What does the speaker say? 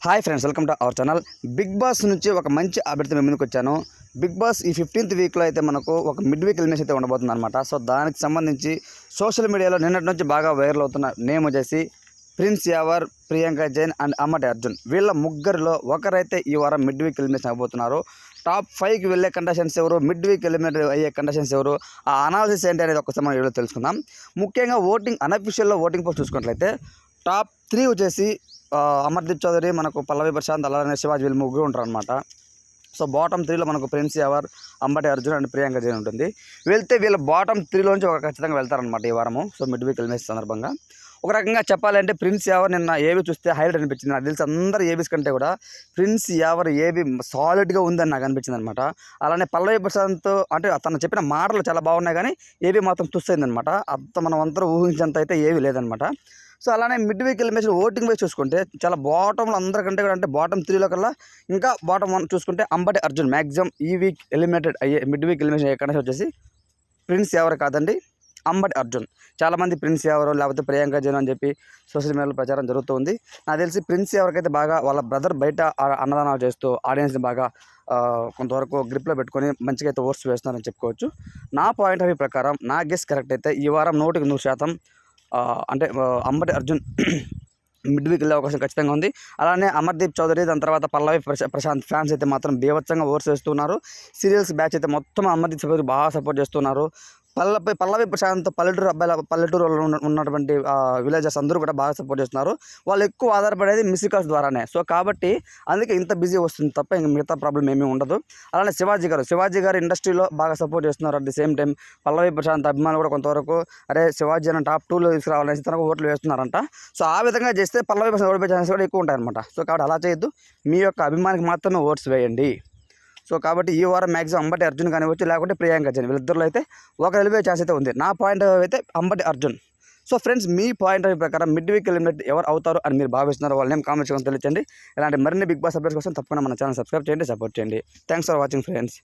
Hi friends, welcome to our channel. Bigg Boss నుంచి ఒక మంచి అభ్యర్థి మేము ముందుకు వచ్చాను. బిగ్ బాస్ ఈ 15th వీక్లో అయితే మనకు ఒక మిడ్ వీక్ ఎలిమినేషన్ అయితే ఉండబోతుంది అనమాట. సో దానికి సంబంధించి సోషల్ మీడియాలో నిన్నటి నుంచి బాగా వైరల్ అవుతున్న నేమ్ వచ్చేసి ప్రిన్స్ యావర్, ప్రియాంక జైన్ అండ్ అమ్మటి అర్జున్. వీళ్ళ ముగ్గురిలో ఒకరైతే ఈ వారం మిడ్ వీక్ ఎలిమినేషన్ అయిపోతున్నారు. టాప్ 5కి వెళ్ళే కంటెస్టెంట్స్ ఎవరు, మిడ్ వీక్ ఎలిమినేట్ అయ్యే కంటెస్టెంట్స్ ఎవరు, ఆ అనాలిసిస్ ఏంటి అనేది ఒకసారి మనం వీడియో తెలుసుకుందాం. ముఖ్యంగా అన్అఫీషియల్లో ఓటింగ్ పోస్ట్ చూసుకున్నట్లయితే టాప్ 3 వచ్చేసి అమర్దీప్ చౌదరి, మనకు పల్లవి ప్రశాంత్, అలానే శివాజీ, వీళ్ళు ముగ్గురు ఉంటారు అనమాట. సో బాటమ్ 3లో మనకు ప్రిన్స్ యావర్, అంబటి అర్జున్ అండ్ ప్రియాంక జైన్ ఉంటుంది. వెళ్తే వీళ్ళ బాటమ్ 3లోంచి ఒక ఖచ్చితంగా వెళ్తారనమాట ఈ వారము. సో మిడ్ వీక్ ఎలిమినేషన్ సందర్భంగా ఒక రకంగా చెప్పాలంటే ప్రిన్స్ యావర్ నిన్న ఏబీ చూస్తే హైలైట్ అనిపించింది. నాకు తెలిసి అందరు ఏబీస్ కంటే కూడా ప్రిన్స్ యావర్ ఏబీ సాలిడ్గా ఉందని నాకు అనిపించింది అనమాట. అలానే పల్లవి ప్రశాంత్ అంటే తను చెప్పిన మాటలు చాలా బాగున్నాయి, కానీ ఏబీ మాత్రం తుస్సైంది అనమాట. అంత మనం అందరూ ఊహించేంత అయితే ఏవీ లేదనమాట. సో అలానే mid week elimination voting wise చూసుకుంటే చాలా బాటంలో అందరికంటే కూడా అంటే బాటమ్ 3లో కల్లా ఇంకా బాటమ్ 1 చూసుకుంటే అంబటి అర్జున్ మ్యాక్సిమం ఈ వీక్ ఎలిమినేటెడ్ అయ్యే మిడ్ వీక్ ఎలిమినేషన్ అయ్యే కంటెస్టెంట్ వచ్చేసి ప్రిన్స్ యావర్ కాదండి, అంబటి అర్జున్. చాలామంది ప్రిన్స్ యావర్ లేకపోతే ప్రియాంక జైన్ అని చెప్పి సోషల్ మీడియాలో ప్రచారం జరుగుతుంది. నాకు తెలిసి ప్రిన్స్ యావర్కైతే బాగా వాళ్ళ బ్రదర్ బయట అన్నదానాలు చేస్తూ ఆడియన్స్ని బాగా కొంతవరకు గ్రిప్లో పెట్టుకొని మంచిగా అయితే ఓట్స్ వేస్తున్నారని చెప్పుకోవచ్చు. నా పాయింట్ ఆఫ్ వ్యూ ప్రకారం నా గెస్ కరెక్ట్ అయితే ఈ వారం 100% అంటే అంబటి అర్జున్ మిడ్ వీక్ వెళ్ళే అవకాశం ఖచ్చితంగా ఉంది. అలానే అమర్దీప్ చౌదరి, దాని తర్వాత పల్లవి ప్రశాంత్ ఫ్యాన్స్ అయితే మాత్రం బీభత్సంగా ఓట్స్ వేస్తున్నారు. సీరియల్స్ బ్యాచ్ అయితే మొత్తం అమర్దీప్ చౌదరి బాగా సపోర్ట్ చేస్తున్నారు. పల్లవి ప్రశాంత్ పల్లెటూరు ఉన్నటువంటి విలేజెస్ అందరూ కూడా బాగా సపోర్ట్ చేస్తున్నారు. వాళ్ళు ఎక్కువ ఆధారపడేది మిస్కాల్స్ ద్వారానే. సో కాబట్టి అందుకే ఇంత బిజీ వస్తుంది తప్ప ఇంక మిగతా ప్రాబ్లం ఏమీ ఉండదు. అలానే శివాజీ గారు ఇండస్ట్రీలో బాగా సపోర్ట్ చేస్తున్నారు. అట్ ది సేమ్ టైం పల్లవి ప్రశాంత్ అభిమానులు కూడా కొంతవరకు అరే శివాజీ అని టాప్ 2లో తీసుకురావాలనేసి తనకు ఓట్లు వేస్తున్నారంట. సో ఆ విధంగా చేస్తే పల్లవి ప్రశాంత్ ఓడిపోయే ఛాన్సెస్ కూడా ఎక్కువ ఉంటాయన్నమాట. సో కాబట్టి అలా చేయొద్దు, మీ యొక్క అభిమానికి మాత్రమే ఓట్స్ వేయండి. సో కాబట్టి ఈ వారం మ్యాక్సిమం అంబటి అర్జున్ కానివచ్చు, లేకుంటే ప్రియాంక జైన్, వీళ్ళిద్దరిలో అయితే ఒక వెళ్ళిపోయే ఛాన్స్ అయితే ఉంది. నా పాయింట్ అయితే Ambati Arjun. So friends, me point of ప్రకారం మిడ్ వీక్ ఎలిమినేట్ ఎవరు అవుతారు అని మీరు భావిస్తున్నారు, వాళ్ళ నేమ్ కామెంట్స్ తెలియజేయండి. ఇలాంటి మరిన్ని బిగ్ బాస్ అప్డేట్స్ కోసం తప్పకుండా మన ఛానల్ సబ్స్క్రైబ్ చేయండి, సపోర్ట్ చేయండి. Thanks for watching friends.